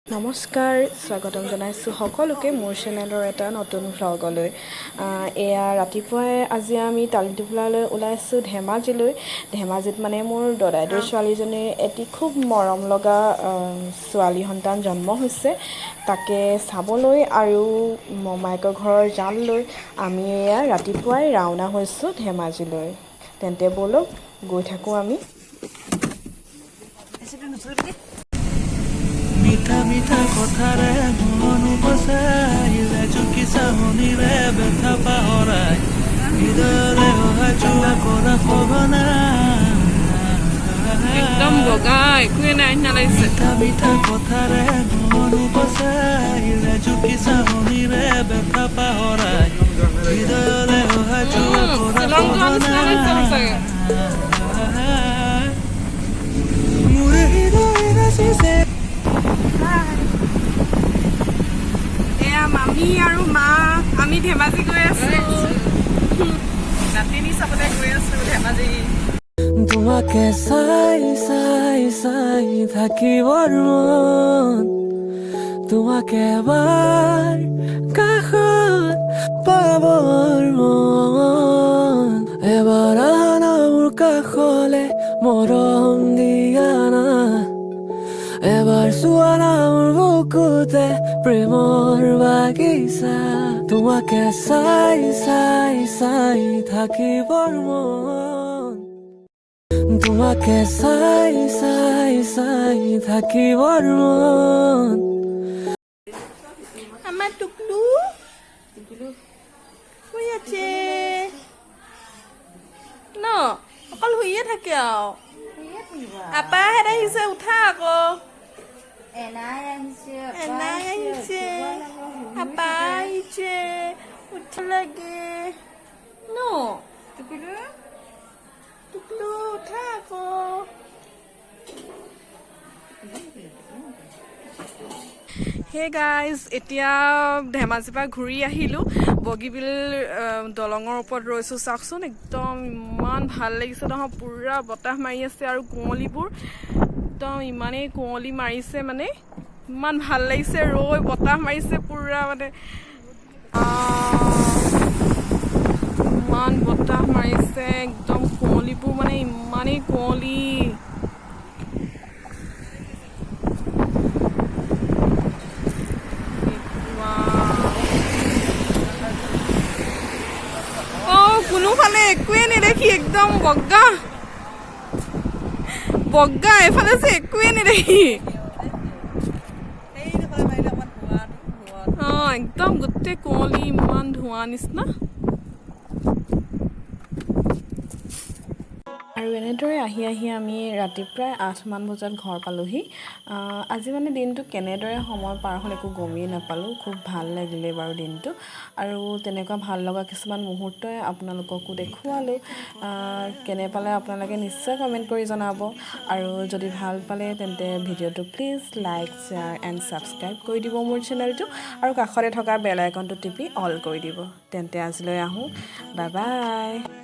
নমস্কাৰ স্বাগতম জনাইছোঁ সকলোকে মোৰ চেনেলৰ এটা নতুন ভ্লগলৈ এয়া ৰাতিপুৱাই আজি আমি তালিটোপোলালৈ ওলাইছোঁ ধেমাজিত মানে মোৰ দদাইদেউৰ ছোৱালীজনীৰ এটি খুব মৰম লগা ছোৱালী সন্তান জন্ম হৈছে তাকে চাবলৈ আৰু মমায়েকৰ ঘৰৰ জাল লৈ আমি এয়া ৰাতিপুৱাই ৰাওনা হৈছোঁ ধেমাজিলৈ তেন্তে ব'লক গৈ থাকোঁ আমি মিঠা মিঠা কথাৰে মন উপচাই চুকি চাহনিৰে ব্যথা পাহৰাই হৃদয়ৰে অহা যোৱা কৰা সঘনা একদম বগা একোৱে নাই নালাগিছে মিঠা মিঠা কথাৰে মন উপচাই চুকি চাহনিৰে ব্যথা পাহৰাই হৃদয়ৰে অহা যোৱা কৰা সঘনা মোৰ হৃদয় নাচিছে মামী আৰু মা আমি ধেমাজি গৈ আছো নাতিনি চাবলৈ গৈ আছো ধেমাজি তোমাকে চাই চাই চাই থাকিবৰ মন তোমাকে এবাৰ কাষত পাবৰ মন এবাৰ আনা মোৰ কাষলে মৰম দিয়া না এবাৰ চোৱা না মোৰ বুকুতে প্ৰেমৰ বাগিচা তোমাকে চাই চাই চাই থাকিবৰ মন তোমাকে চাই চাই চাই থাকিবৰ মন আমাৰ টুকলু শুই আছে ন অকল শুইয়ে থাকে আৰু আপাহেঁত আহিছে উঠা আকৌ এনাই আহিছে আপা আহিছে উঠ লাগে ন টুকলু উঠা আকৌ হে গাইজ এতিয়া ধেমাজিৰ পৰা ঘূৰি আহিলোঁ বগীবিল দলঙৰ ওপৰত ৰৈছোঁ চাওকচোন একদম ইমান ভাল লাগিছে নহয় পুৰা বতাহ মাৰি আছে আৰু কুঁৱলীবোৰ একদম ইমানেই কুঁৱলী মাৰিছে মানে ইমান ভাল লাগিছে ৰৈ বতাহ মাৰিছে পুৰা মানে ইমান বতাহ মাৰিছে একদম কুঁৱলীবোৰ মানে ইমানেই কুঁৱলী কোনোফালে একোৱে নেদেখি একদম বগা এফালে যে একোৱে নেদেখি একদম গোটেই কুঁৱলী ইমান ধোঁৱা নিচিনা আৰু এনেদৰে আহি আমি ৰাতি প্ৰায় 8মান বজাত ঘৰ পালোহি আজি মানে দিনটো কেনেদৰে সময় পাৰ হ'ল একো গমেই নাপালোঁ খুব ভাল লাগিলে বাৰু দিনটো আৰু তেনেকুৱা ভাল লগা কিছুমান মুহূৰ্তই আপোনালোককো দেখুৱালোঁ কেনে পালে আপোনালোকে নিশ্চয় কমেণ্ট কৰি জনাব আৰু যদি ভাল পালে তেন্তে ভিডিঅ'টো please like share and subscribe কৰি দিব মোৰ চেনেলটো আৰু কাষতে থকা বেল আইকনটো টিপি অল কৰি দিব তেন্তে আজিলৈ আহোঁ বাই বাই